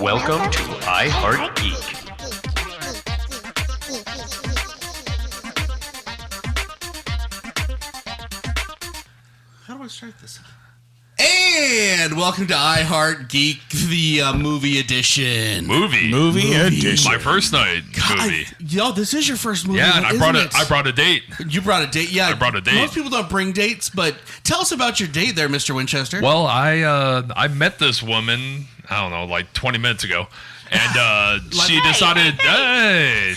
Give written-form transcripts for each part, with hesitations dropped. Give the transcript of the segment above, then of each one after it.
Welcome to iHeartGeek. How do I start this? And welcome to iHeartGeek, the movie edition. Movie edition. My first night movie. This is your first movie. Yeah, and I brought a date. You brought a date. Yeah, I brought a date. Most people don't bring dates, but tell us about your date there, Mr. Winchester. Well, I met this woman, I don't know, like 20 minutes ago. And she decided, hey.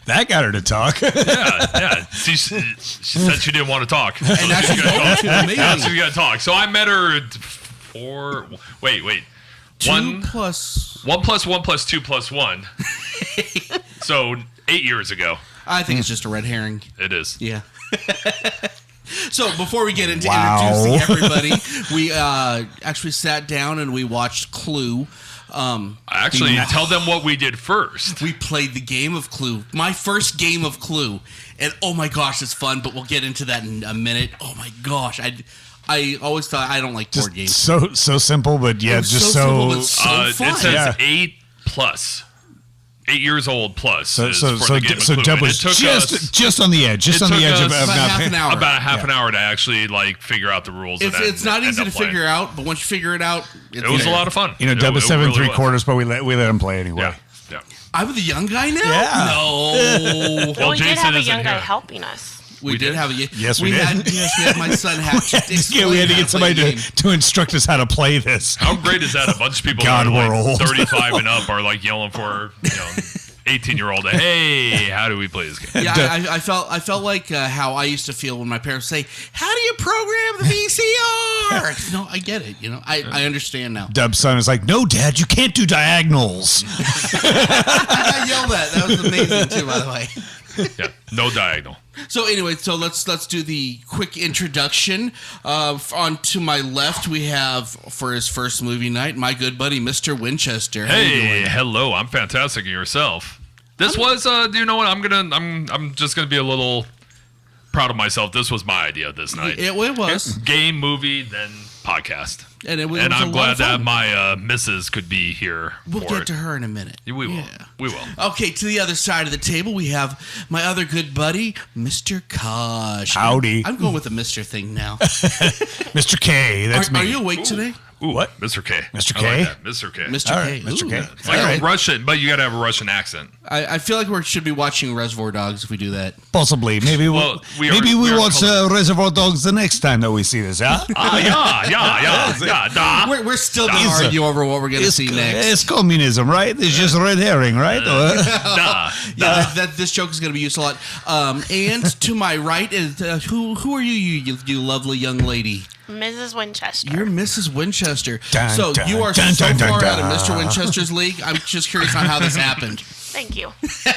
That got her to talk. Yeah. She said she didn't want to talk. So and that's she's going to talk. Amazing. Yeah, she's going to talk. So I met her Wait. 1 plus 1 plus 1 plus 2 plus 1. So 8 years ago. I think it's just a red herring. It is. Yeah. So before we get into introducing everybody, we actually sat down and we watched Clue. Actually, tell them what we did first. We played the game of Clue. My first game of Clue. And oh my gosh, it's fun, but we'll get into that in a minute. Oh my gosh. I always thought I don't like board games. So simple, but yeah, just simple, but so fun. It says 8 plus. 8 years old plus. So Clue. Deb was just on the edge. Just on the edge of about half an hour. About half an hour to actually figure out the rules. It's not easy to figure out, but once you figure it out, it was a lot of fun. Deb was 7 3/4, but we let him play anyway. Yeah. I'm the young guy now? Yeah. No. Well, we did have a isn't young guy here. helping us. We did have a... Yes, we did. We had my son have to we had to get somebody to instruct us how to play this. How great is that? A bunch of people God, that are we're old. 35 and up are like yelling for 18-year-old. Hey, how do we play this game? Yeah, I felt like how I used to feel when my parents say, "How do you program the VCR?" No, I get it. I understand now. Dub's son is like, "No, Dad, you can't do diagonals." I yelled that. That was amazing too, by the way. Yeah, no diagonal. So anyway, let's do the quick introduction. On to my left, we have for his first movie night, my good buddy, Mr. Winchester. How you doing? Hello. I'm fantastic. And yourself? This was. Do you know what? I'm just gonna be a little proud of myself. This was my idea this night. It was game, movie, then podcast. And I'm glad that my missus could be here. We'll get to her in a minute. We will. Yeah. We will. Okay, to the other side of the table, we have my other good buddy, Mr. Kosh. Howdy. I'm going with the Mr. thing now. Mr. K, that's me. Are you awake today? Ooh, what? Mr. K. Mr. I K? like that. Mr. K. Mr. All K. right, Mr. Ooh, K. It's like a Russian, but you got to have a Russian accent. I feel like we should be watching Reservoir Dogs if we do that. Possibly. Maybe we watch Reservoir Dogs the next time that we see this, yeah? Yeah. We're still going to argue over what we're going to see next. It's communism, right? It's just red herring, right? This joke is going to be used a lot. And to my right is who are you lovely young lady? Mrs. Winchester. You're Mrs. Winchester. Dun, dun, you are dun, so dun, far dun, out of dun. Mr. Winchester's league. I'm just curious on how this happened. Thank you. That's the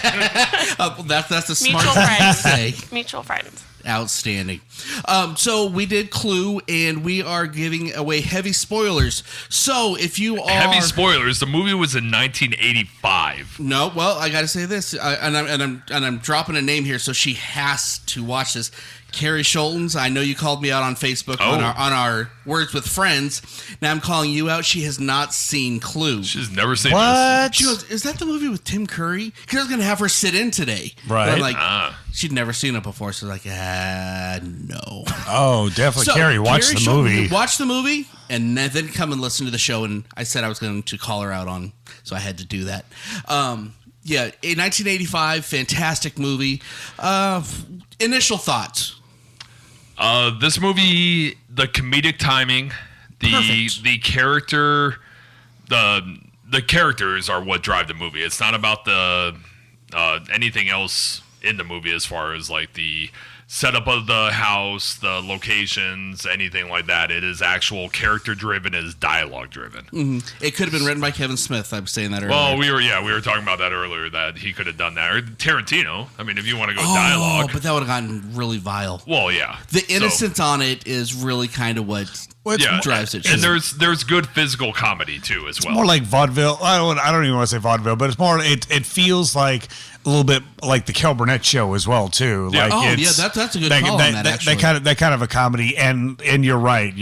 Mutual smartest thing to friends. say. Mutual friends. Outstanding. So we did Clue, and we are giving away heavy spoilers. So if you are Heavy spoilers. The movie was in 1985. no, well, I got to say this, I'm dropping a name here, so she has to watch this. Carrie Schultens, I know you called me out on Facebook on our Words with Friends. Now I'm calling you out. She has not seen Clue. She's never seen What? She goes, "Is that the movie with Tim Curry?" Because I was going to have her sit in today. Right. But I'm like, she'd never seen it before, so like, no. Oh, definitely. So, Carrie, watch Carrie the Schultens, movie. Watch the movie, and then come and listen to the show. And I said I was going to call her out on, so I had to do that. Yeah, a 1985, fantastic movie. Initial thoughts. This movie, the comedic timing, the character, the characters are what drive the movie. It's not about the anything else in the movie as far as like the setup of the house, the locations, anything like that. It is actual character driven, it is dialogue driven. Mm-hmm. It could have been written by Kevin Smith. I was saying that earlier. Well, we were talking about that earlier, that he could have done that. Or Tarantino. I mean, if you want to go dialogue. But that would have gotten really vile. Well, yeah. The innocence on it is really kind of what drives it. And there's good physical comedy too as well. More like vaudeville. I don't even want to say vaudeville, but it's more. It feels like a little bit like the Kel Burnett show as well too. Yeah. Like that's a good call on that. Actually, that kind of a comedy. And you're right.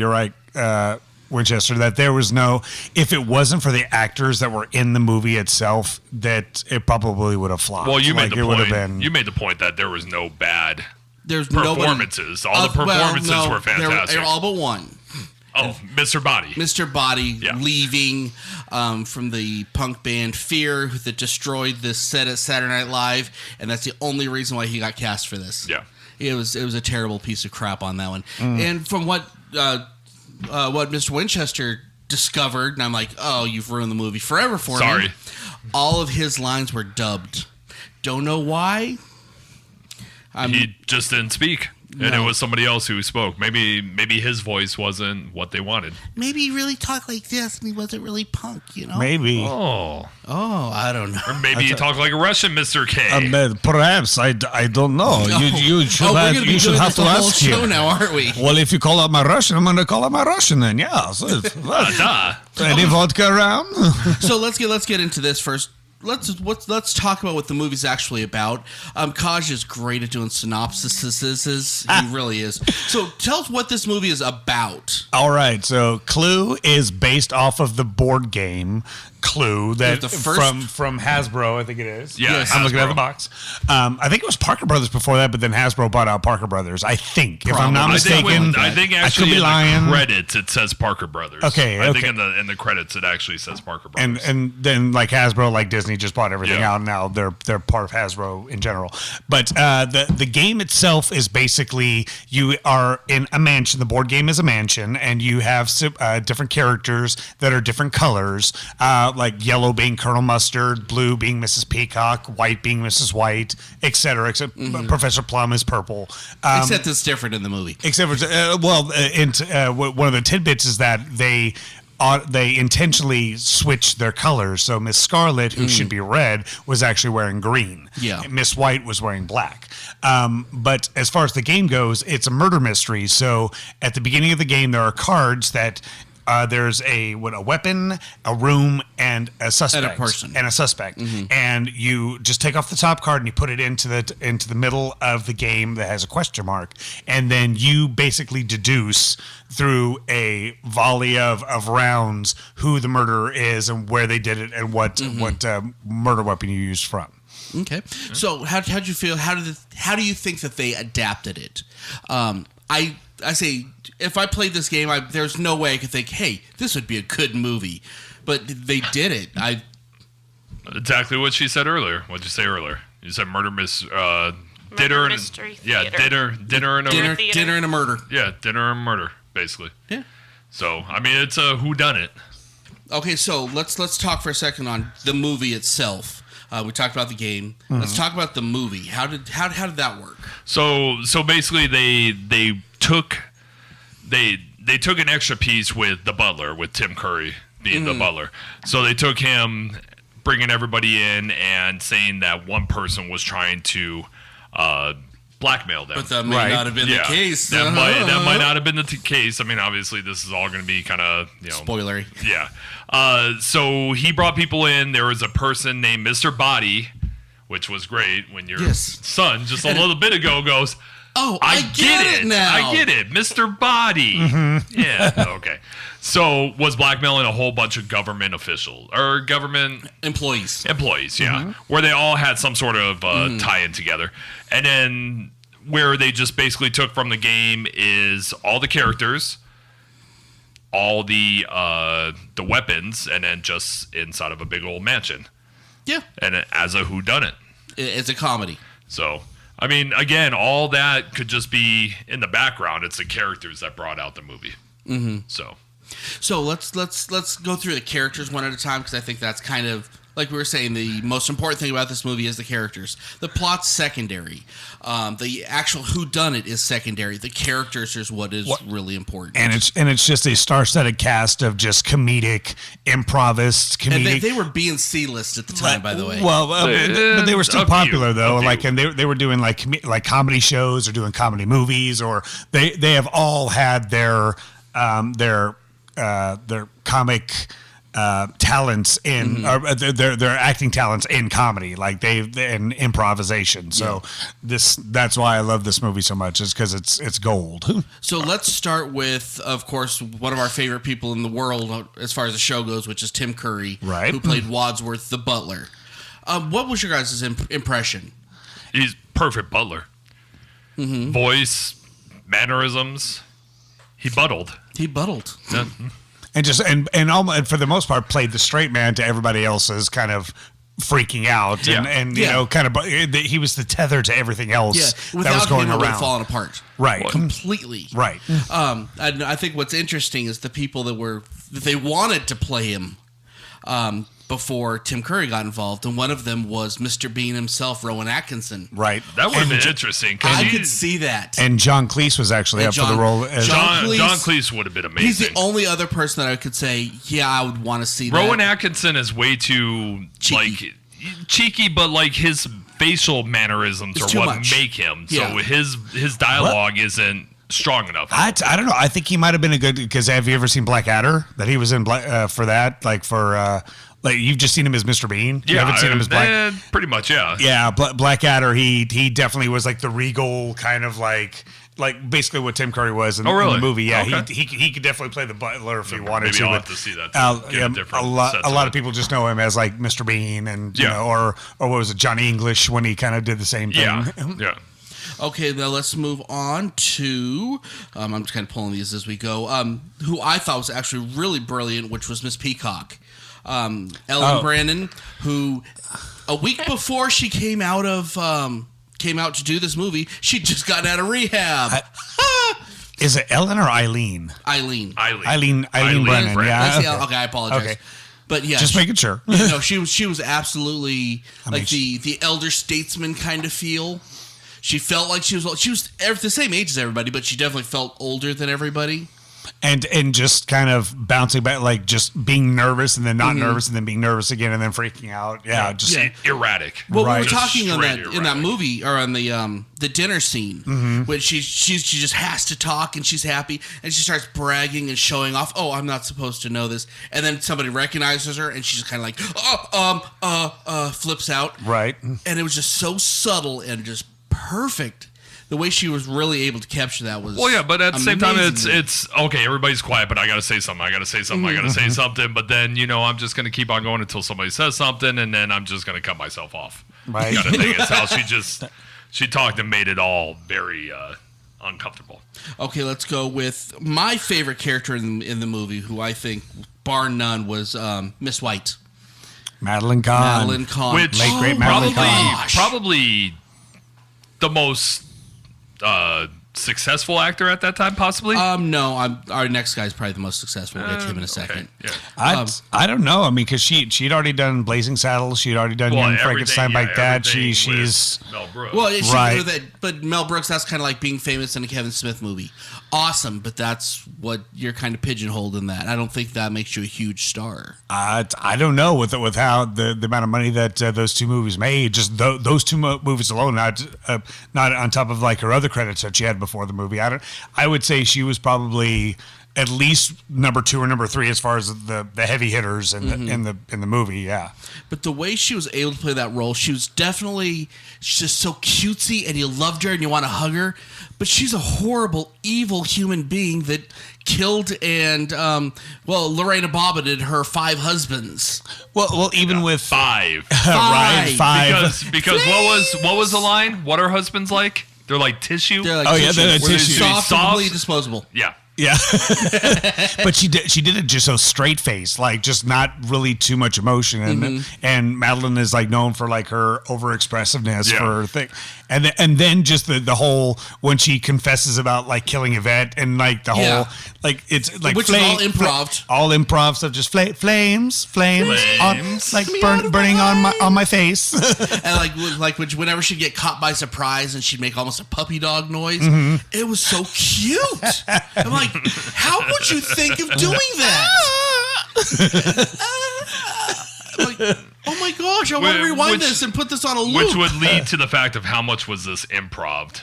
Winchester, that there was no, if it wasn't for the actors that were in the movie itself, that it probably would have flopped. Well, you made Like, the it would have point. been. You made the point that there was no bad There's performances. All the performances were fantastic. They're all but one. Oh, Mr. Body. Mr. Body Yeah. leaving from the punk band Fear that destroyed this set at Saturday Night Live, and that's the only reason why he got cast for this. Yeah. It was a terrible piece of crap on that one. And from what Mr. Winchester discovered, and I'm like, oh, you've ruined the movie forever for me. Sorry. All of his lines were dubbed. Don't know why. He just didn't speak. And No. it was somebody else who spoke. Maybe his voice wasn't what they wanted. Maybe he really talked like this, and he wasn't really punk, Maybe. Oh. I don't know. Or maybe you talk like a Russian, Mr. K. Perhaps I don't know. You should we're have gonna be you should doing have this to the whole ask show him. now, aren't we? Well, if you call out my Russian, I'm going to call out my Russian then. Yeah. So Duh. any vodka around? So let's get into this first. Let's talk about what the movie's actually about. Kaj is great at doing synopsises. He really is. So tell us what this movie is about. All right. So Clue is based off of the board game Clue that The first- from Hasbro, I think it is. Yeah, Yes. I'm looking at Hasbro. the box. I think it was Parker Brothers before that, but then Hasbro bought out Parker Brothers. I think, if I'm not Probably. mistaken. I think I could actually be in lying. the credits it says Parker Brothers. Okay, I think okay. in the credits it actually says Parker And Brothers. then like Hasbro, like Disney, just bought everything Yeah. out. And now they're part of Hasbro in general. But the game itself is basically you are in a mansion. The board game is a mansion, and you have different characters that are different colors, like yellow being Colonel Mustard, blue being Mrs. Peacock, white being Mrs. White, etc. Except Professor Plum is purple. Except it's different in the movie. Except for one of the tidbits is that they intentionally switched their colors. So Miss Scarlet, who should be red, was actually wearing green. Yeah. Miss White was wearing black. But as far as the game goes, it's a murder mystery. So at the beginning of the game, there are cards that. There's a weapon, a room, and a suspect, And a person. and a suspect, and you just take off the top card and you put it into the middle of the game that has a question mark, and then you basically deduce through a volley of rounds who the murderer is and where they did it and what murder weapon you used from. Okay. So how'd you feel? How do you think that they adapted it? I say if I played this game, there's no way I could think, hey, this would be a good movie, but they did it. Exactly what she said earlier. What'd you say earlier? You said murder dinner and mystery yeah, theater. dinner and a Theater. dinner and a murder. yeah, dinner and murder basically. Yeah. So I mean, it's a whodunit. Okay, so let's talk for a second on the movie itself. We talked about the game. Let's talk about the movie. How did that work? So basically, they took an extra piece with the butler, with Tim Curry being the butler. So they took him, bringing everybody in and saying that one person was trying to blackmail them. But that may Right. not have been the case. That might not have been the case. I mean, obviously, this is all going to be kind of Spoilery. Yeah. So he brought people in. There was a person named Mr. Body, which was great when your son just a little bit ago goes, Oh, I get it now. I get it. Mr. Body. Yeah. Okay. So was blackmailing a whole bunch of government officials or government Employees. yeah, where they all had some sort of tie-in together. And then where they just basically took from the game is all the characters, all the weapons, and then just inside of a big old mansion. Yeah. And as a whodunit. It's a comedy. So, I mean, again, all that could just be in the background. It's the characters that brought out the movie. So let's go through the characters one at a time, because I think that's kind of like we were saying. The most important thing about this movie is the characters. The plot's secondary. The actual whodunit is secondary. The characters is what is really important. And it's just a star-studded cast of just comedic improvists. And they were being C-list at the time, by the way. Well, but they were still a few, popular though. a few. Like, and they were doing like comedy shows or doing comedy movies, or they have all had their comic talents in or their acting talents in comedy, like in improvisation. So that's why I love this movie so much, is because it's gold. So let's start with, of course, one of our favorite people in the world as far as the show goes, which is Tim Curry, Right. who played Wadsworth the butler. What was your guys' impression? He's perfect butler. Voice, mannerisms. He buttled. He buttled. Yeah. And just and for the most part played the straight man to everybody else's kind of freaking out and you know, kind of he was the tether to everything else that was going him, it would have around. fallen apart. Right. Completely. Right. I think what's interesting is the people that they wanted to play him before Tim Curry got involved, and one of them was Mr. Bean himself, Rowan Atkinson. Right. That would have been interesting. I could see that. And John Cleese was actually up for the role. John Cleese would have been amazing. He's the only other person that I could say, I would want to see that. Rowan Atkinson is way too cheeky, but like his facial mannerisms It's are too what much. make him. Yeah. So his dialogue isn't strong enough. I don't know. I think he might have been a good, because have you ever seen Blackadder? That he was in for that, like you've just seen him as Mr. Bean. You haven't seen him as pretty much, yeah. Yeah, Blackadder. He definitely was like the regal kind of like basically what Tim Curry was in, really? in the movie. Yeah, Okay. he could definitely play the butler if he wanted Maybe to. I'll but, have to see that. To a lot of people just know him as like Mr. Bean, and you know, or what was it, Johnny English, when he kind of did the same thing. Yeah. Okay, now let's move on to, I'm just kind of pulling these as we go, who I thought was actually really brilliant, which was Miss Peacock. Ellen Brandon, who a week before she came out to do this movie, she'd just gotten out of rehab. Is it Ellen or Eileen? Eileen Eileen Brennan. Let's Yeah. see, okay, I apologize. Okay. But yeah, Just making sure. no, she was absolutely mean, the elder statesman kind of feel. She felt like she was the same age as everybody, but she definitely felt older than everybody. And just kind of bouncing back, like just being nervous and then not nervous and then being nervous again and then freaking out. Yeah, just erratic. Well, we were Right. talking on Just that straight in that erratic. movie, or on the dinner scene, when she just has to talk and she's happy and she starts bragging and showing off. Oh, I'm not supposed to know this, and then somebody recognizes her and she's just kind of like flips out. right. And it was just so subtle and just perfect. The way she was really able to capture that was But at the same time, amazing. it's okay. Everybody's quiet, but I gotta say something. I gotta say something. But then I'm just gonna keep on going until somebody says something, and then I'm just gonna cut myself off. Right. Kind of thing. It's how she talked and made it all very uncomfortable. Okay, let's go with my favorite character in the movie, who I think, bar none, was Miss White. Madeline Kahn. Which Late, great Madeline Kahn. probably the most successful actor at that time, possibly. No, our next guy's probably the most successful. We'll get to him in a second. Okay. Yeah. I don't know. I mean, because she'd already done Blazing Saddles. She'd already done Young Frankenstein like that. She's Mel Brooks. Well, she Right. knew that, but Mel Brooks, that's kind of like being famous in a Kevin Smith movie. Awesome, but that's what you're kind of pigeonholed in that. I don't think that makes you a huge star. I don't know with how the amount of money that those two movies made. Just those two movies alone, not on top of like her other credits that she had before the movie. I would say she was probably at least number 2 or number 3 as far as the heavy hitters in the movie. Yeah. But the way she was able to play that role, she's just so cutesy, and you loved her and you want to hug her. But she's a horrible, evil human being that killed and Lorena Bobbitt her 5 husbands. Well, even with 5. right, 5. Because what was the line? What are husbands like? They're like tissue. They're like Oh, yeah, tissue. they're Where tissue. soft, Soft. and completely disposable. Yeah. Yeah, but she did it just so straight face, like just not really too much emotion, and Madeline is like known for like her over expressiveness for her thing, and then just the whole when she confesses about like killing Yvette and like the whole like it's like Which is all improv. all improv stuff, just flames on, like burning on my face. And like whenever she'd get caught by surprise and she'd make almost a puppy dog noise, it was so cute. I'm like, how would you think of doing that? Like, oh my gosh, I want to rewind this and put this on a loop. Which would lead to the fact of how much was this improv?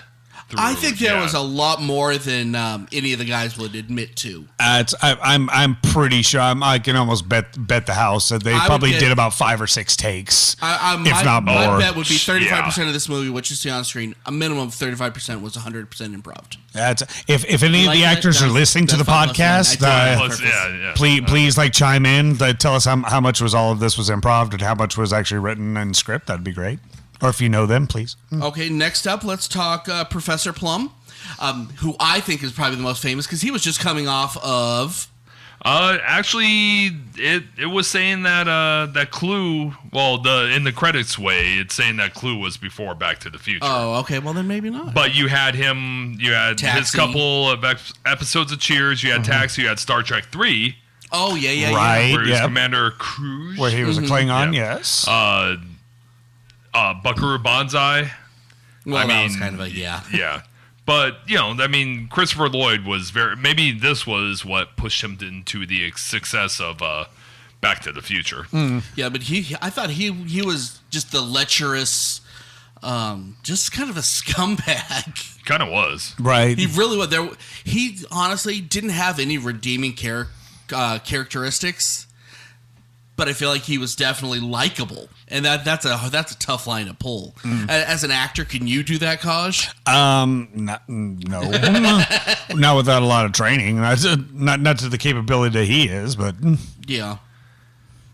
I think there was a lot more than any of the guys would admit to. I'm pretty sure. I can almost bet the house that they probably did about 5 or 6 takes, if not more. My bet would be 35% of this movie, what you see on screen, a minimum of 35% was 100% improv. If any of the actors are listening to the podcast, please chime in. Tell us how much was all of this was improv and how much was actually written in script. That'd be great. Or if you know them, please. Okay, next up, let's talk Professor Plum, who I think is probably the most famous because he was just coming off of... Actually, it was saying that that Clue, in the credits way, it's saying that Clue was before Back to the Future. Oh, okay, well then maybe not. But you had Taxi. His couple of episodes of Cheers, you had Taxi, you had Star Trek 3. Oh, yeah. Right, where he was Commander Cruz. Where he was a Klingon, yes. Buckaroo Banzai. Well, that was kind of a, yeah. Yeah. But, Christopher Lloyd was maybe this was what pushed him into the success of Back to the Future. Yeah, but I thought he was just the lecherous, just kind of a scumbag. Kind of was. Right. He really was. He honestly didn't have any redeeming characteristics, but I feel like he was definitely likable, and that's a tough line to pull. As an actor, can you do that, Kaj? No, not without a lot of training. Not to the capability that he is, but yeah.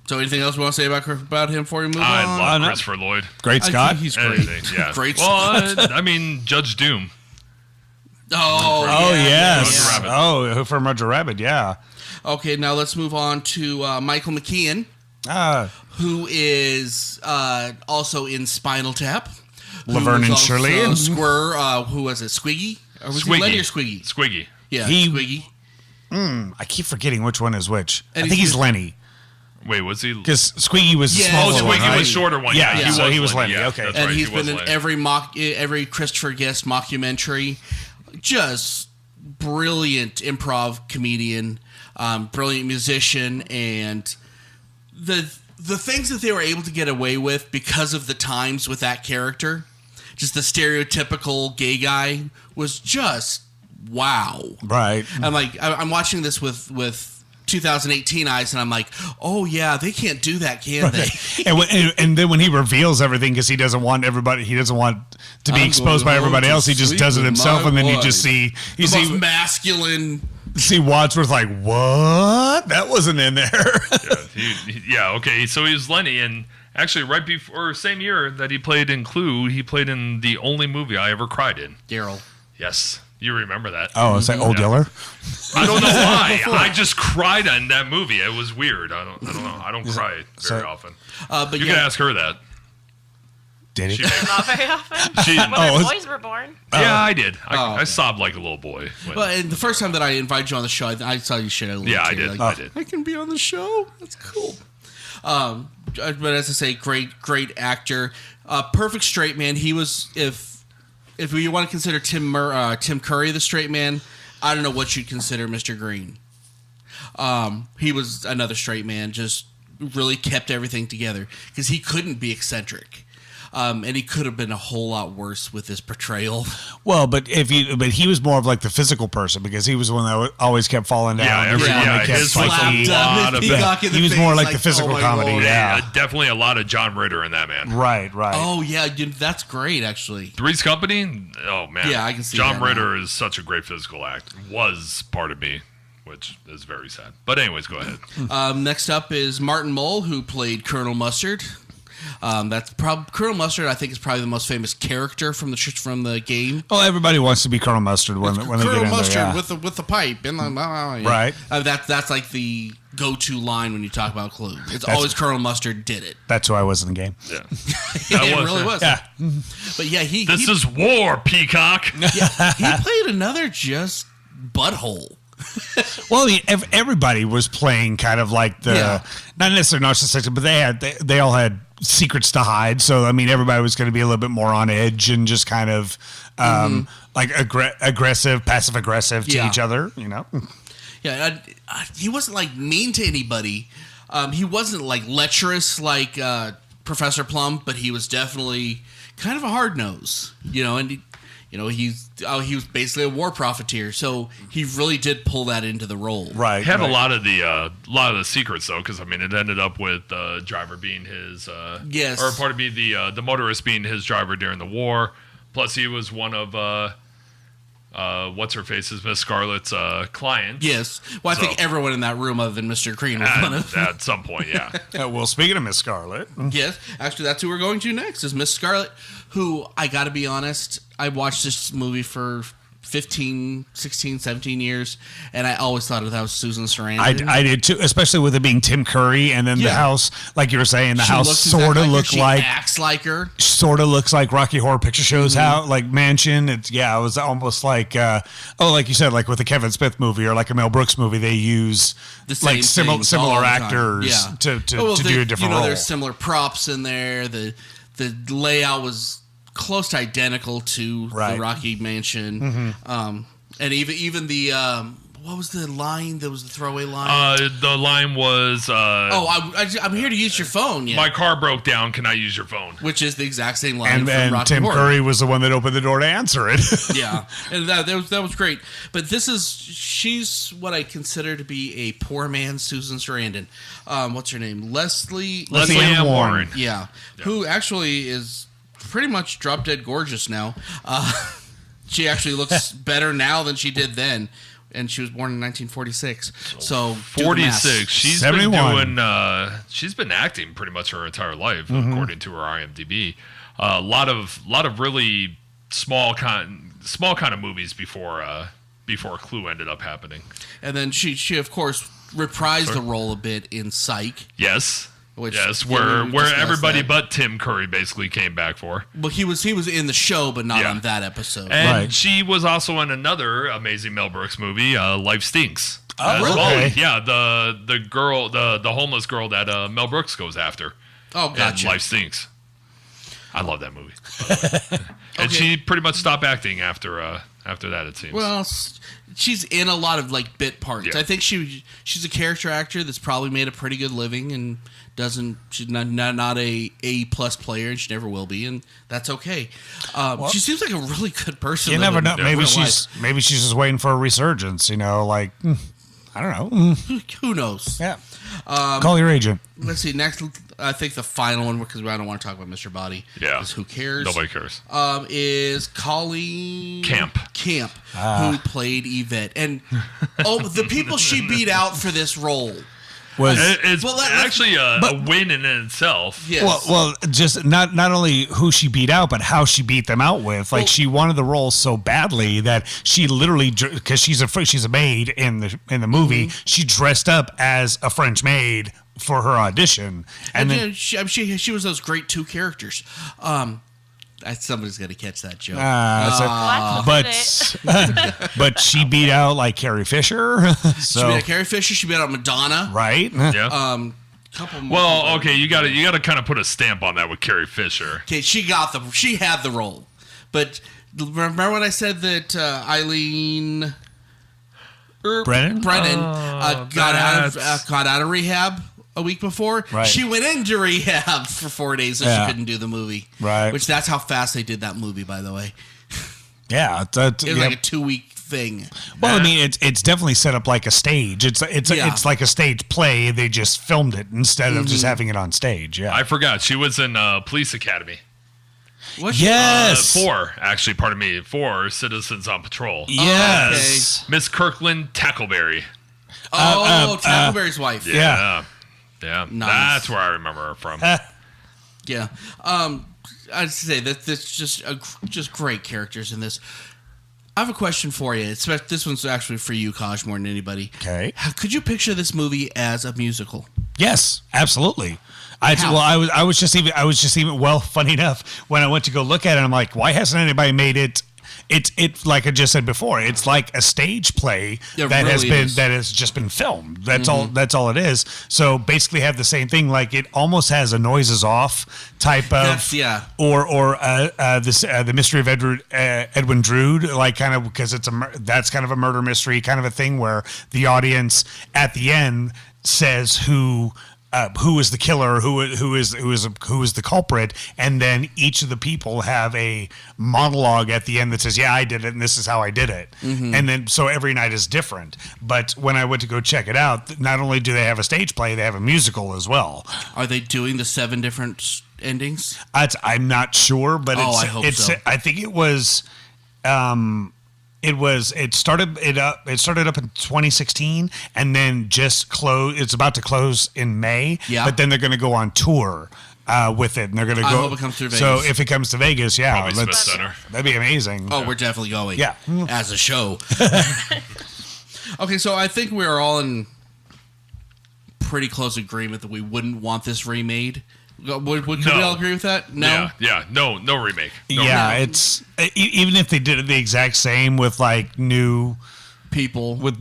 So, anything else we want to say about him before we move on? I love Christopher Lloyd. Great Scott. He's great. Yeah. Great Scott. Well, Judge Doom. Oh yes. Roger Rabbit. Who from Roger Rabbit? Yeah. Okay, now let's move on to Michael McKean. Who is also in Spinal Tap. Laverne and Shirley. Squirr, who was it? Squiggy? Or was he Lenny or Squiggy? Squiggy. Yeah, Squiggy. I keep forgetting which one is which. And I think he's Lenny. Wait, was he? Because Squiggy was the smaller one, Squiggy right? was shorter one. Yeah, he was Lenny. Yeah, okay. that's And right, he's he was been in Lenny. every Christopher Guest mockumentary. Just brilliant improv comedian, brilliant musician, and the things that they were able to get away with because of the times with that character, just the stereotypical gay guy, was just wow. Right. I'm watching this with 2018 eyes, and I'm like, oh yeah, they can't do that, can they? and then when he reveals everything, because he doesn't want to be exposed by everybody else, he just does it himself, and then you just see most masculine. See Wadsworth like, what? That wasn't in there. Okay. So he was Lenny, and actually, right before same year that he played in Clue, he played in the only movie I ever cried in. Daryl. Yes, you remember that? Oh, is that Old Yeller? I don't know why. I just cried on that movie. It was weird. I don't know. I don't cry very often. But you can ask her that. Did he? Not very often. When our boys were born. Yeah, I did. I sobbed like a little boy. Well, and the first time that I invited you on the show, I saw you shit out a little. Yeah, I too. did. Like, I did. I can be on the show. That's cool. But as I say, great actor. Perfect straight man. He was if you want to consider Tim Curry the straight man, I don't know what you'd consider Mr. Green. He was another straight man, just really kept everything together because he couldn't be eccentric. And he could have been a whole lot worse with his portrayal. Well, but he was more of like the physical person because he was the one that always kept falling down. He was more like the physical comedy. Lord. Yeah, definitely a lot of John Ritter in that man. Right. Oh yeah, that's great actually. Three's Company. Oh man, yeah, I can see John that Ritter now. is such a great physical actor. Was part of me, which is very sad. But anyways, go ahead. Next up is Martin Mull, who played Colonel Mustard. Colonel Mustard. I think is probably the most famous character from the game. Oh, everybody wants to be Colonel Mustard when they get in there. Colonel Mustard yeah. with the pipe and right. That's like the go-to line when you talk about Clue. It's always Colonel Mustard did it. That's who I was in the game. Yeah, it really was. Yeah, but yeah, This is war, Peacock. Yeah, he played another just butthole. Well, everybody was playing kind of like not necessarily narcissistic, but they all had secrets to hide. So I mean, everybody was going to be a little bit more on edge and just kind of like aggressive, passive aggressive to each other. You know. Yeah, he wasn't like mean to anybody. He wasn't like lecherous like Professor Plum, but he was definitely kind of a hard nose. You know, and he was basically a war profiteer, so he really did pull that into the role. Right. He had a lot of the secrets though, because I mean, it ended up with the driver being his yes, or pardon me, the motorist being his driver during the war. Plus, he was one of what's her face's Miss Scarlett's clients. Yes. Well, I think everyone in that room other than Mr. Green was one of at some point. Yeah. Well, speaking of Miss Scarlett, yes, actually, that's who we're going to next is Miss Scarlett, who I got to be honest, I watched this movie for 15, 16, 17 years, and I always thought that was Susan Sarandon. I did too, especially with it being Tim Curry, and then the house, like you were saying, the house sort of looked like, acts like her. Sort of looks like Rocky Horror Picture Show's house, like mansion. It was almost like, like you said, like with the Kevin Smith movie or like a Mel Brooks movie, they use like similar actors to do a different role. There's similar props in there. The layout was close to identical to the Rocky Mansion, and even the what was the line? There was the throwaway line. The line was, I'm here to use your phone. Yeah. My car broke down. Can I use your phone? Which is the exact same line from and Rocky Tim Horror. Curry was the one that opened the door to answer it. Yeah, and that was great. But she's what I consider to be a poor man's Susan Sarandon. What's her name? Leslie Ann Warren. Yeah, who actually is pretty much drop dead gorgeous now. She actually looks better now than she did then, and she was born in 1946. So 46. She's 71. She's been acting pretty much her entire life, according to her IMDb. A lot of really small kind of movies before Clue ended up happening. And then she of course reprised the role a bit in Psych. Yes. Where everybody but Tim Curry basically came back for. Well, he was in the show, but not on that episode. And she was also in another amazing Mel Brooks movie, Life Stinks. Oh, really? Well. Yeah, the girl, the homeless girl that Mel Brooks goes after. Oh, gotcha. Life Stinks. I love that movie. And she pretty much stopped acting after that, it seems. Well, she's in a lot of like bit parts. Yeah. I think she's a character actor that's probably made a pretty good living and she's not a A+ player, and she never will be, and that's okay. She seems like a really good person. You never know. Maybe she's just waiting for a resurgence. I don't know. Who knows? Yeah. Call your agent. Let's see. Next, I think the final one, because I don't want to talk about Mr. Body. Yeah. Is who cares? Nobody cares. Is Colleen Camp, who played Yvette, and the people she beat out for this role. It's actually a win in itself. Yes. Well, just not only who she beat out, but how she beat them out with. Like she wanted the role so badly that she literally, because she's a maid in the movie, she dressed up as a French maid for her audition, and then she was those great two characters. Somebody's gonna catch that joke. But she beat out like Carrie Fisher. She beat out Carrie Fisher. She beat out Madonna. Right. Yeah. Couple more. Well, okay, you got to kind of put a stamp on that with Carrie Fisher. Okay, she had the role, but remember when I said that Eileen Brennan got out of rehab a week before? Right. She went into rehab for 4 days so she couldn't do the movie. Right. Which that's how fast they did that movie, by the way. Yeah. It was like a 2-week thing. Well, I mean, it's definitely set up like a stage. It's like a stage play. They just filmed it instead of just having it on stage. Yeah. I forgot. She was in Police Academy. What? Yes. 4 Citizens on Patrol. Yes. Okay. Miss Kirkland Tackleberry. Tackleberry's wife. Yeah. Nice. That's where I remember her from. Yeah. I'd say that that's just great characters in this. I have a question for you. This one's actually for you, Kaj, more than anybody. Okay. Could you picture this movie as a musical? Yes, absolutely. I was just even funny enough when I went to go look at it, I'm like, why hasn't anybody made it? It's like I just said before. It's like a stage play that has just been filmed. That's all. That's all it is. So basically, have the same thing. Like it almost has a noises off type of, or the mystery of Edwin Drood, like kind of because that's kind of a murder mystery kind of a thing where the audience at the end says who who is the killer, who is the culprit, and then each of the people have a monologue at the end that says, "Yeah, I did it, and this is how I did it." And then so every night is different. But when I went to go check it out, not only do they have a stage play, they have a musical as well. Are they doing the 7 different endings? I'm not sure, but I hope so. I think it was. It started up in 2016 and then just closed. It's about to close in May. Yeah. But then they're going to go on tour with it, and they're going to go. I hope it comes to Vegas. So if it comes to Vegas, yeah, Probably Smith Center. That'd be amazing. Oh, we're definitely going. Yeah. As a show. Okay, so I think we're all in pretty close agreement that we wouldn't want this remade. Could we all agree with that? No. Yeah. No remake. No remake. It's even if they did it the exact same with like new people. It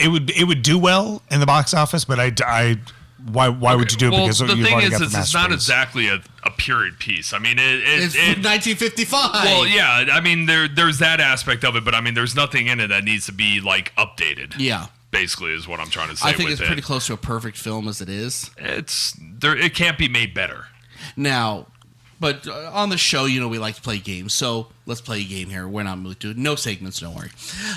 would do well in the box office, but why would you do it? Because the you've thing already is, got the it's masterpiece. not exactly a period piece. I mean, it's 1955. Well, yeah. I mean, there's that aspect of it, but I mean, there's nothing in it that needs to be like updated. Yeah. Basically, is what I'm trying to say. I think it's pretty close to a perfect film as it is. It can't be made better. Now, but on the show, we like to play games, so let's play a game here. We're not moved to it. No segments, don't worry.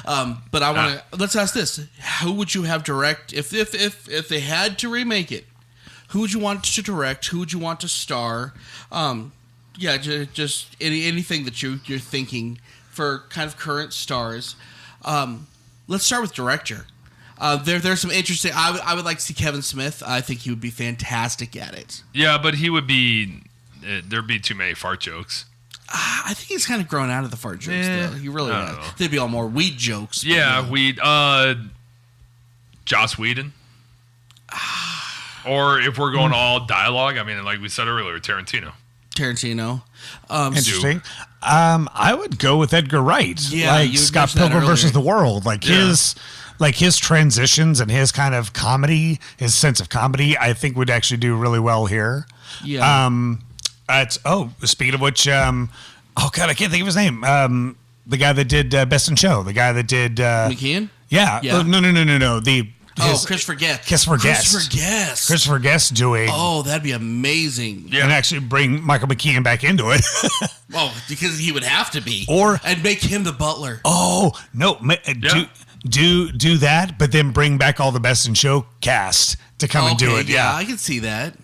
But I want to let's ask this: who would you have direct if they had to remake it? Who would you want to direct? Who would you want to star? Just anything that you're thinking for kind of current stars. Let's start with director. There's some interesting. I would like to see Kevin Smith. I think he would be fantastic at it. Yeah, but he would be. There'd be too many fart jokes. I think he's kind of grown out of the fart jokes. Though. He really I don't has. know. They'd be all more weed jokes. Yeah, weed. Joss Whedon. Or if we're going all dialogue, I mean, like we said earlier, Tarantino. Interesting. I would go with Edgar Wright. Yeah, like Scott Pilgrim versus the World. His transitions and his kind of comedy, his sense of comedy, I think would actually do really well here. Yeah. Speaking of which, I can't think of his name. The guy that did Best in Show. The guy that did McKeon. Yeah. No. Christopher Guest. Christopher Guest doing. Oh, that'd be amazing. Yeah. And actually bring Michael McKean back into it. Oh, because he would have to be. And make him the butler. Oh, no. Do that, but then bring back all the Best in Show cast to come and do it. Yeah, I can see that.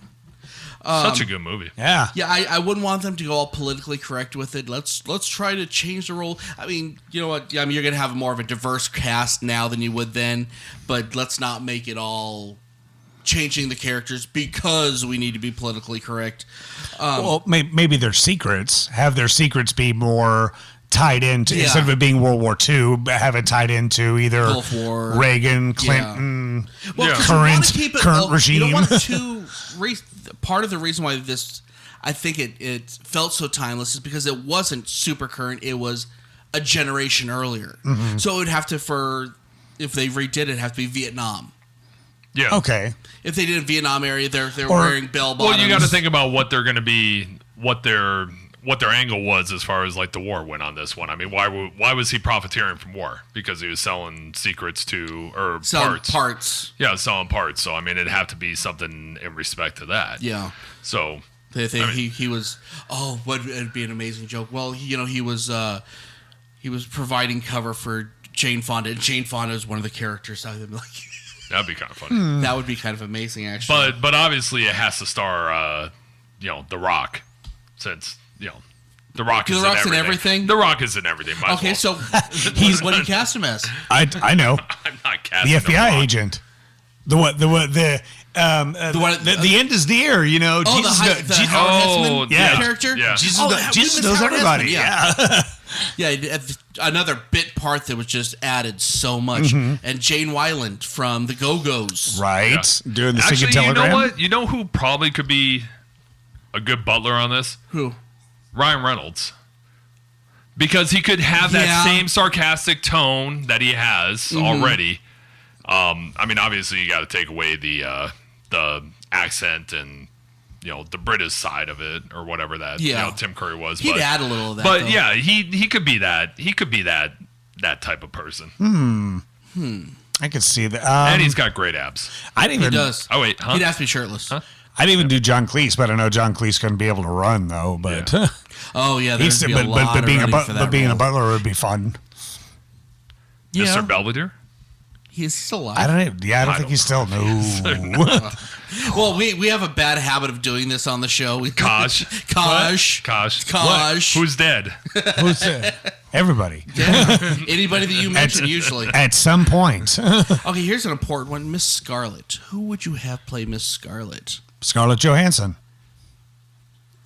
Such a good movie. Yeah. Yeah, I wouldn't want them to go all politically correct with it. Let's try to change the role. I mean, you know what? I mean, you're going to have more of a diverse cast now than you would then, but let's not make it all changing the characters because we need to be politically correct. Maybe their secrets. Have their secrets be more tied into, instead of it being World War II, have it tied into either Gulf War, Reagan, Clinton, current regime. You don't want to part of the reason why I think it felt so timeless is because it wasn't super current. It was a generation earlier. Mm-hmm. So it would have to, if they redid it, it'd have to be Vietnam. Yeah. Okay. If they did a Vietnam area, they're wearing bell bottoms. Well, you got to think about what they're going to be, what their angle was as far as like the war went on this one. I mean, why was he profiteering from war? Because he was selling secrets parts. Yeah, selling parts. So I mean, it'd have to be something in respect to that. Yeah. So he was. Oh, it'd be an amazing joke. Well, he was providing cover for Jane Fonda, and Jane Fonda is one of the characters. I'd be like, that'd be kind of funny. That would be kind of amazing, actually. But obviously, it has to star, The Rock, since. The Rock is in everything. The Rock is in everything. So what do you cast him as? I know. I'm not casting the FBI agent. The end is near. The Howard Hesseman character. Yeah. Jesus knows everybody. Yeah, another bit part that was just added so much. Mm-hmm. And Jane Wyland from the Go-Go's. Right. Yeah. Doing the Singing Telegram. You know what? You know who probably could be a good butler on this? Who? Ryan Reynolds. Because he could have that same sarcastic tone that he has already. I mean, obviously, you got to take away the accent and the British side of it or whatever that Tim Curry was. He'd add a little of that. But though. he could be that. He could be that type of person. I could see that. And he's got great abs. I didn't He even. does. Oh, wait, huh? He'd have to be shirtless. Huh? I didn't even do John Cleese, but I know John Cleese couldn't be able to run though. But Oh yeah, there'd be a but lot of being running for that being a role. butler would be fun. Yeah. Mr. Belvedere? He's still alive. I don't. Yeah, I don't think he's still. No. Well, we have a bad habit of doing this on the show. Kosh. Kosh. Kosh. Kosh. Who's dead? Who's that? Everybody. Anybody that you mention usually. At some point. Okay, here's an important one. Miss Scarlet. Who would you have play Miss Scarlet? Scarlett Johansson.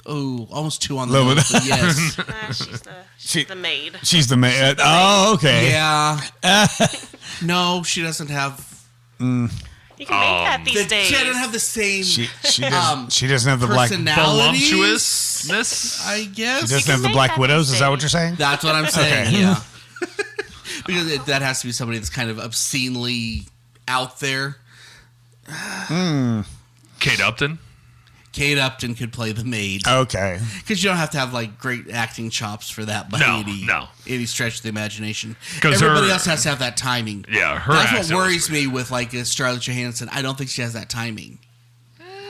Oh, almost 2 on the Little nose, bit. but yes. She's the maid. She's the maid. Oh, okay. Yeah. No, she doesn't have. You can make that these days. She doesn't have the same She doesn't have the black. personalities. Voluptuousness? I guess. She doesn't can have the make Black that Widows. these Is that what days. you're saying? That's what I'm saying. Okay. Yeah. Because that has to be somebody that's kind of obscenely out there. Kate Upton? Kate Upton could play the maid. Okay. Because you don't have to have like great acting chops for that by No, any stretch of the imagination. 'Cause Everybody her- else has to have that timing. Yeah, her That's accent what was worries great. me with like Scarlett Johansson. I don't think she has that timing.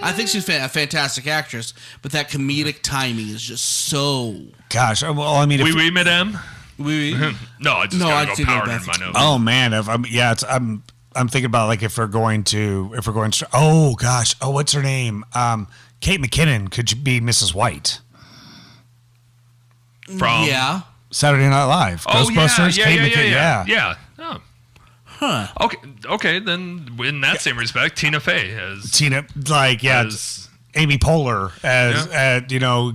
I think she's a fantastic actress, but that comedic timing is just so. Gosh. Well, I mean, Oui, oui, madame? We No, I just No, gotta I'd go say powder that in my nose. oh man, I'm thinking about like if we're going. Oh gosh. Oh, what's her name? Kate McKinnon could be Mrs. White. From yeah. Saturday Night Live. Ghostbusters. Kate McKinnon. Yeah. Oh. Huh. Okay. Then in that same respect, Tina Fey as Tina, like as Amy Poehler as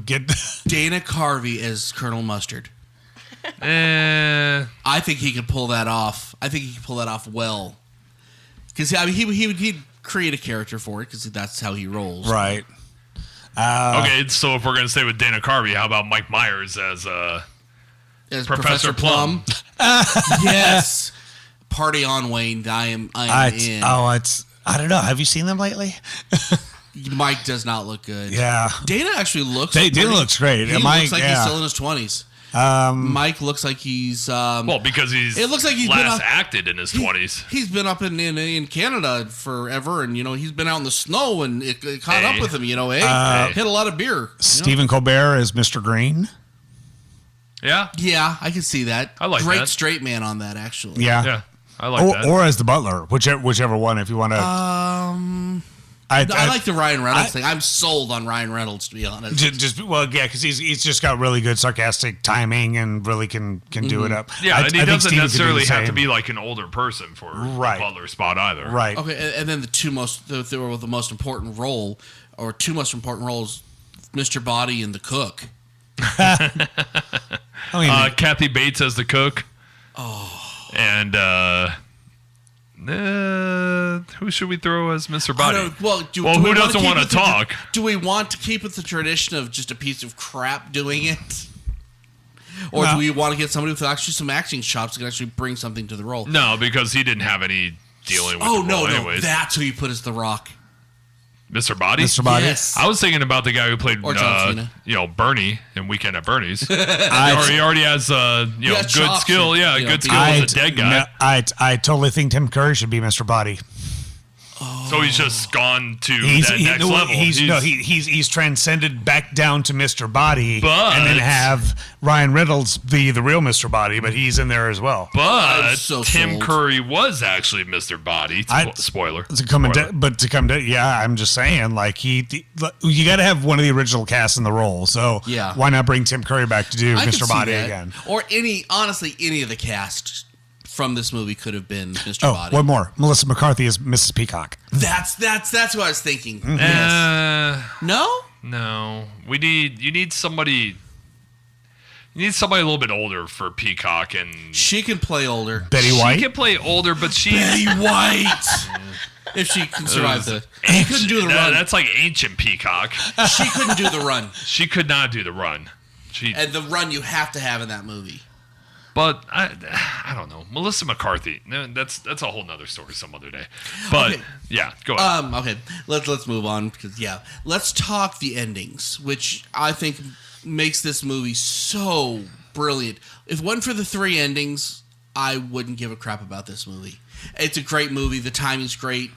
get. Dana Carvey as Colonel Mustard. eh, I think he could pull that off. I think he could pull that off well. Because I mean, he'd create a character for it because that's how he rolls. Right. okay, so if we're gonna stay with Dana Carvey, how about Mike Myers as As Professor Plum? Yes. Party on, Wayne. I am in. I don't know. Have you seen them lately? Mike does not look good. Yeah. Dana actually looks. Dana looks great. He Mike, looks like he's still in his 20s. Mike looks like he's. Well, because it looks like he's been last up- acted in his 20s. He's been up in Canada forever, and he's been out in the snow, and it caught up with him. Hit a lot of beer. Stephen Colbert as Mr. Green. Yeah, Yeah, I can see that. I like Great that. straight man on that, actually. yeah, I like that. Or as the butler, whichever one. If you want to. I like the Ryan Reynolds thing. I'm sold on Ryan Reynolds, to be honest. because he's just got really good sarcastic timing and really can do it up. Yeah, and he think doesn't Steven could do the necessarily have to same. be like an older person for Right. the butler spot either. Right. Okay, and then the most important role, or two most important roles, Mr. Body and the cook. I mean, Kathy Bates as the cook. Oh. And who should we throw as Mr. Body? Who doesn't want to talk? Do we want to keep with the tradition of just a piece of crap doing it? Or do we want to get somebody with actually some acting chops that can actually bring something to the role? No, because he didn't have any dealing with the role anyways. That's who you put as The Rock. Mr. Body? Mr. Body. Yes. I was thinking about the guy who played Or John Cena. Bernie in Weekend at Bernie's. he I, already has good chops skill. and, Yeah, you know, good skill as a dead guy. I totally think Tim Curry should be Mr. Body. So he's just gone to that next level. He's transcended back down to Mr. Body, But- and then have Ryan Reynolds be the real Mr. Body, but he's in there as well. But I'm so Tim sold. Curry was actually Mr. Body. Spoiler. I'm just saying, like you got to have one of the original cast in the role. So Yeah. why not bring Tim Curry back to do I could Mr. see Body that. again? Or any of the cast from this movie could have been Mr. Oh, Body. one more. Melissa McCarthy is Mrs. Peacock. That's who I was thinking. Yes. No? No. You need somebody. You need somebody a little bit older for Peacock, and She can play older. Betty White. She can play older, but she Betty White. If she can survive she couldn't do the run. That's like ancient Peacock. She couldn't do the run. She could not do the run. And the run you have to have in that movie. But I don't know. Melissa McCarthy. No, that's a whole nother story some other day. But Okay. yeah, go ahead. Okay, let's move on because let's talk the endings, which I think makes this movie so brilliant. If it wasn't for the three endings, I wouldn't give a crap about this movie. It's a great movie. The timing's great.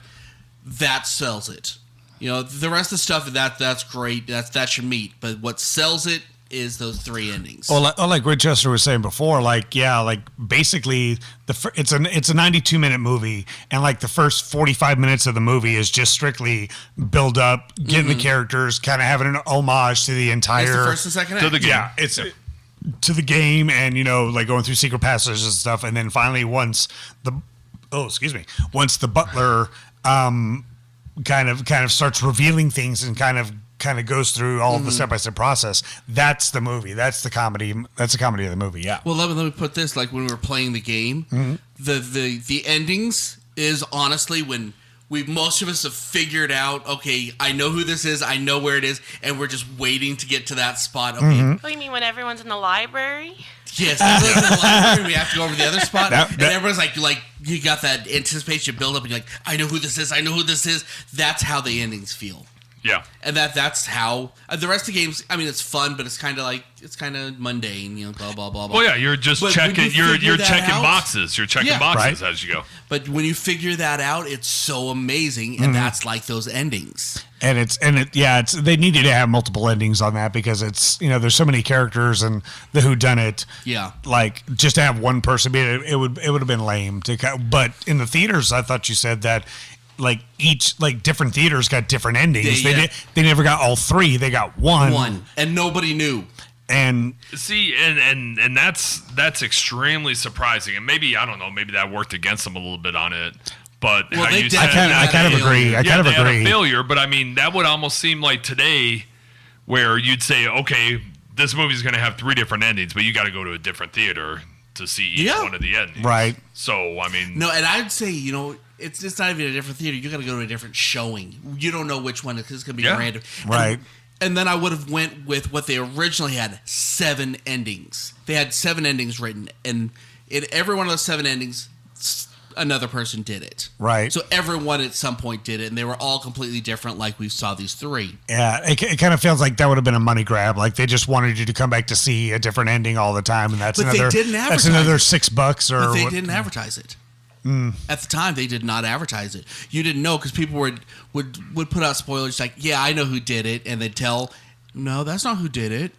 That sells it. You know, the rest of the stuff that's great. That's your meat. But what sells it is those 3 endings. Well, like Winchester was saying before, basically it's a 92-minute movie, and like the first 45 minutes of the movie is just strictly build up, getting the characters, kind of having an homage to the entire it's the first and second act. To the game. Yeah, it's to the game, and like going through secret passages and stuff, and then finally once the butler kind of starts revealing things and kind of goes through all of the step-by-step process. That's the movie. That's the comedy. That's the comedy of the movie. Yeah. Well, let me put this, like when we were playing the game, the endings is honestly when most of us have figured out, okay, I know who this is, I know where it is, and we're just waiting to get to that spot. Okay. Oh, you mean when everyone's in the library? Yes, in the library, we have to go over to the other spot, and everyone's like you got that anticipation build up, and you're like, I know who this is, I know who this is. That's how the endings feel. Yeah, and that's how the rest of the games. I mean, it's fun, but it's kind of mundane, blah blah blah blah. Well, yeah, you're just checking. You're checking out, boxes. You're checking boxes as you go. But when you figure that out, it's so amazing, and that's like those endings. And they needed to have multiple endings on that because it's there's so many characters and the whodunit. Yeah, like just to have one person be it would have been lame to. But in the theaters, I thought you said that. Like each different theaters got different endings. They never got all 3. They got one, and nobody knew. And see, and that's extremely surprising. And maybe I don't know. Maybe that worked against them a little bit on it. But well, how you said I kind of agree. I kind of agree. Had a failure, but I mean that would almost seem like today, where you'd say, okay, this movie's going to have 3 different endings, but you got to go to a different theater to see each one of the endings. Right. So I mean, no, and I'd say it's not even a different theater. You got to go to a different showing. You don't know which one because it's going to be random. Right. And then I would have went with what they originally had, 7 endings. They had 7 endings written, and in every one of those 7 endings, another person did it. Right. So everyone at some point did it, and they were all completely different like we saw these 3. Yeah, it kind of feels like that would have been a money grab. Like they just wanted you to come back to see a different ending all the time, and that's another $6 or But they didn't advertise it. At the time, they did not advertise it. You didn't know because people would put out spoilers like, "Yeah, I know who did it," and they'd tell, "No, that's not who did it."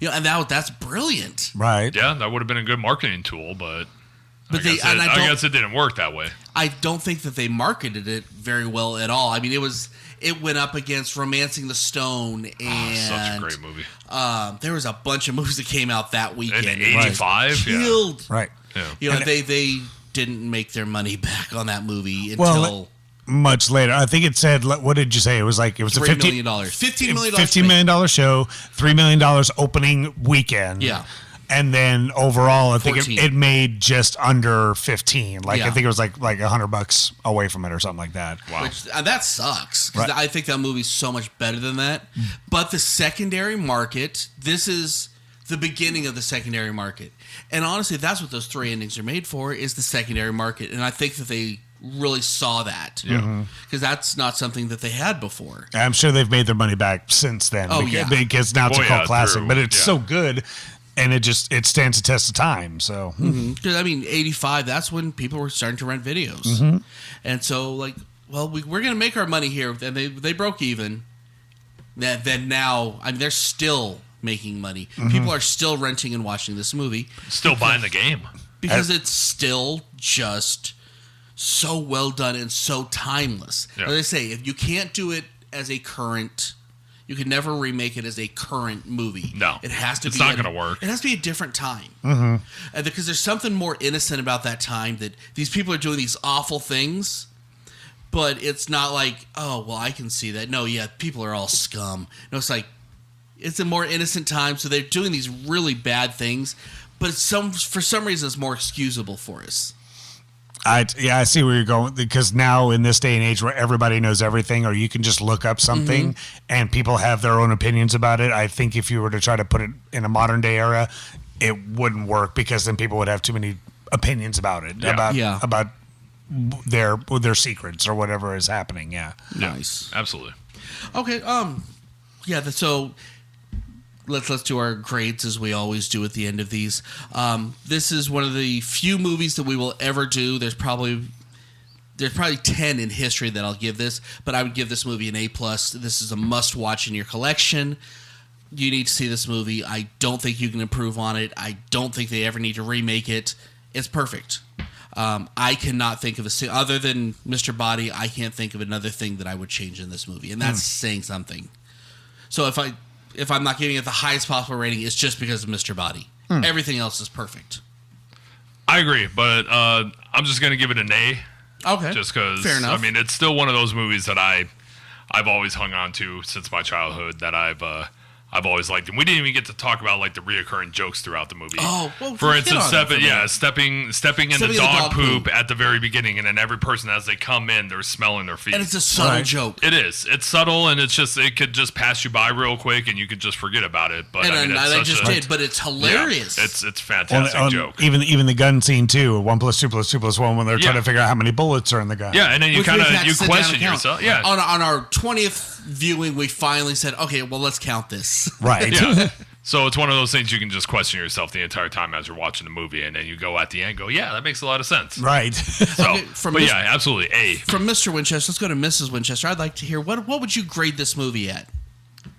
And that's brilliant, right? Yeah, that would have been a good marketing tool, but I guess it didn't work that way. I don't think that they marketed it very well at all. I mean, it went up against Romancing the Stone and such a great movie. There was a bunch of movies that came out that weekend. In '85, killed. Right. Yeah. They didn't make their money back on that movie until much later. I think it said, what did you say? It was a $15 million. $15 million show, $3 million opening weekend. Yeah. And then overall, I think 14. it made just under 15. I think it was like $100 away from it or something like that. Wow. Which, that sucks because I think that movie's so much better than that. But the secondary market, this is the beginning of the secondary market. And honestly, that's what those 3 endings are made for, is the secondary market. And I think that they really saw that. Yeah. Because that's not something that they had before. I'm sure they've made their money back since then. Oh, because now it's a cult classic. true. But it's so good, and it stands the test of time. So, Because, I mean, 85, that's when people were starting to rent videos. And so, we're going to make our money here. And they broke even. Then now, they're still making money. People are still renting and watching this movie. Still buying the game. Because it's still just so well done and so timeless. Yeah. As I say, if you can't do it as a current, you can never remake it as a current movie. No. It has to it's be. not going to work. It has to be a different time. Because there's something more innocent about that time, that these people are doing these awful things. But it's not like, oh, well, I can see that. No, yeah, people are all scum. No, it's like, it's a more innocent time, so they're doing these really bad things, but for some reason it's more excusable for us. I see where you're going, because now in this day and age where everybody knows everything, or you can just look up something and people have their own opinions about it, I think if you were to try to put it in a modern day era, it wouldn't work, because then people would have too many opinions about it, about their secrets or whatever is happening. Yeah. Nice. Absolutely. Okay. So let's do our grades as we always do at the end of these. This is one of the few movies that we will ever do. There's probably 10 in history that I'll give this, but I would give this movie an A+. This is a must-watch in your collection. You need to see this movie. I don't think you can improve on it. I don't think they ever need to remake it. It's perfect. I cannot think of other than Mr. Body, I can't think of another thing that I would change in this movie, and that's saying something. So if I'm not giving it the highest possible rating, it's just because of Mr. Body. Everything else is perfect. I agree, but I'm just going to give it an A. Okay. Just because, fair enough. I mean, it's still one of those movies that I've always hung on to since my childhood that I've always liked. And we didn't even get to talk about like the reoccurring jokes throughout the movie. Oh, well, for instance, stepping in the dog poop at the very beginning, and then every person as they come in, they're smelling their feet. And it's a subtle joke. It is. It's subtle, and it could just pass you by real quick, and you could just forget about it. But I just did. But it's hilarious. Yeah, it's fantastic joke. Even the gun scene too. 1 + 2 + 2 + 1 when they're trying to figure out how many bullets are in the gun. Yeah, and then you question yourself. Yeah. On our 20th viewing, we finally said, okay, well, let's count this. Right. Yeah. So it's one of those things you can just question yourself the entire time as you're watching the movie, and then you go at the end, yeah, that makes a lot of sense. Right. So, okay, yeah, absolutely A. From Mr. Winchester, let's go to Mrs. Winchester. I'd like to hear what would you grade this movie at?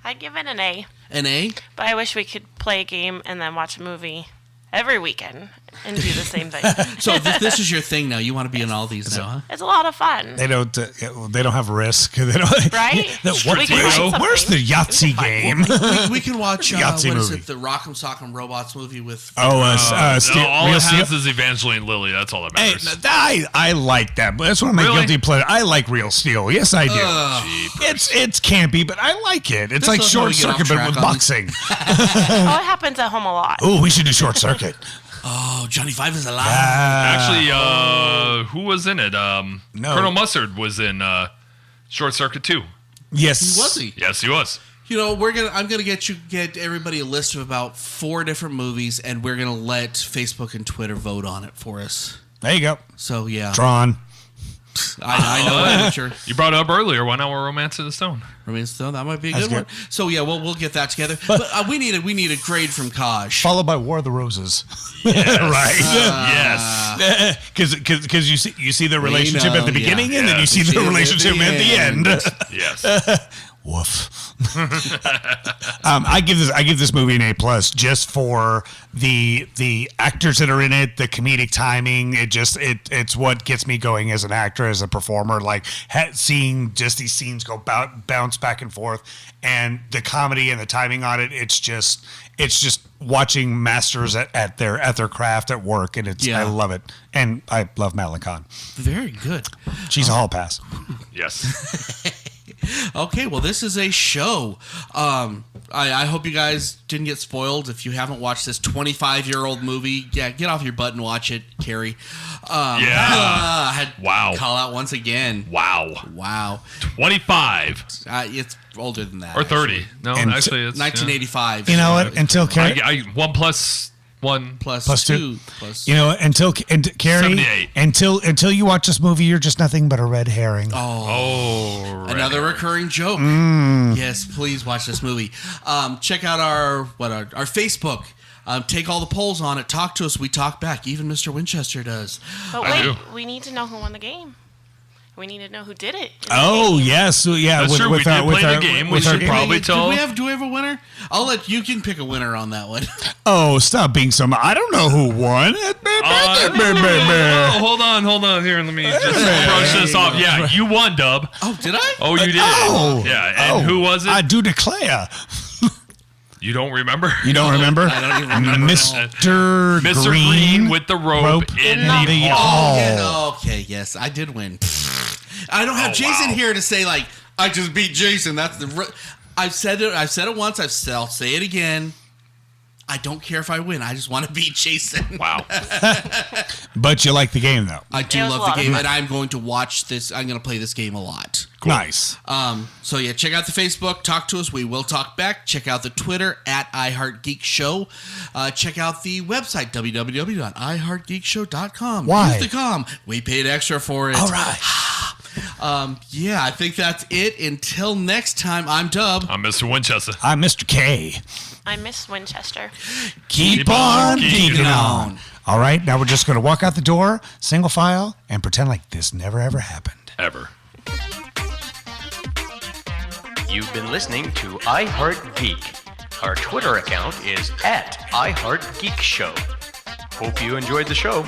I'd give it an A. An A? But I wish we could play a game and then watch a movie every weekend and do the same thing. So this is your thing now. You want to be in all these now, huh? It's a lot of fun. They don't have risk. They don't. Right? Where's the Yahtzee game? We can watch Yahtzee what is movie. it? The Rock'em Sock'em Robots movie with. All it has is Evangeline Lilly. That's all that matters. Hey, I like that. But that's one of my guilty pleasures. I like Real Steel. Yes, I do. It's campy, but I like it. It's like Short Circuit, but with boxing. Oh, it happens at home a lot. Oh, we should do Short Circuit. Oh, Johnny Five is alive. Actually, who was in it? Colonel Mustard was in Short Circuit 2. Yes. Was he? Yes, he was. You know, I'm gonna get everybody a list of about 4 different movies, and we're gonna let Facebook and Twitter vote on it for us. There you go. So yeah, Drawn. I know amateur. You brought it up earlier. Why not Romance in the Stone? Romance in the Stone, that might be a good one. So yeah, we'll get that together. But we need a grade from Kaj. Followed by War of the Roses. Yes. Right. Yes. Because you see the relationship at the beginning, and then you see the relationship at the end. Yes. Woof. I give this movie an A+ just for the actors that are in it, the comedic timing. It's what gets me going as an actor, as a performer. Like seeing just these scenes go bounce back and forth, and the comedy and the timing on it. It's just watching masters at their craft at work, and I love it. And I love Madeline Kahn. Very good. She's a hall pass. Yes. Okay, well, this is a show. I hope you guys didn't get spoiled. If you haven't watched this 25-year-old movie, get off your butt and watch it, Carrie. I had to call out once again. Wow. 25. It's older than that. Or 30. Actually. No, actually, it's 1985. You know what? Until Carrie... 1 + 1 plus 2. You know, until Carrie, 78. until you watch this movie, you're just nothing but a red herring. Another recurring joke. Yes, please watch this movie. Check out our Facebook. Take all the polls on it. Talk to us. We talk back. Even Mr. Winchester does. But wait, we need to know who won the game. We need to know who did it. Yes. So, yeah. That's true. We did play the game. We should probably tell. Do we have a winner? I'll let you can pick a winner on that one. Oh, stop being so. I don't know who won. Hold on. Here, let me just brush this off. Yeah, you won, Dub. Oh, did I? Oh, you did. Yeah, and who was it? I do declare. You don't remember? You don't remember? I don't even remember. Mr. Green with the rope in the hall. Yeah, okay, yes, I did win. I don't have Jason here to say like I just beat Jason. That's I've said it once. I'll say it again. I don't care if I win. I just want to beat Jason. Wow. But you like the game, though. I do love the game, and I'm going to watch this. I'm going to play this game a lot. Cool. Nice. So, yeah, check out the Facebook. Talk to us. We will talk back. Check out the Twitter at iHeartGeekShow. Check out the website, www.iheartgeekshow.com. Why? Use the com. We paid extra for it. All right. Yeah, I think that's it. Until next time, I'm Dub. I'm Mr. Winchester. I'm Mr. K. I'm Miss Winchester. Keep on geeking on. All right, now we're just going to walk out the door, single file, and pretend like this never ever happened. Ever. You've been listening to iHeartGeek. Our Twitter account is @iHeartGeekShow. Hope you enjoyed the show.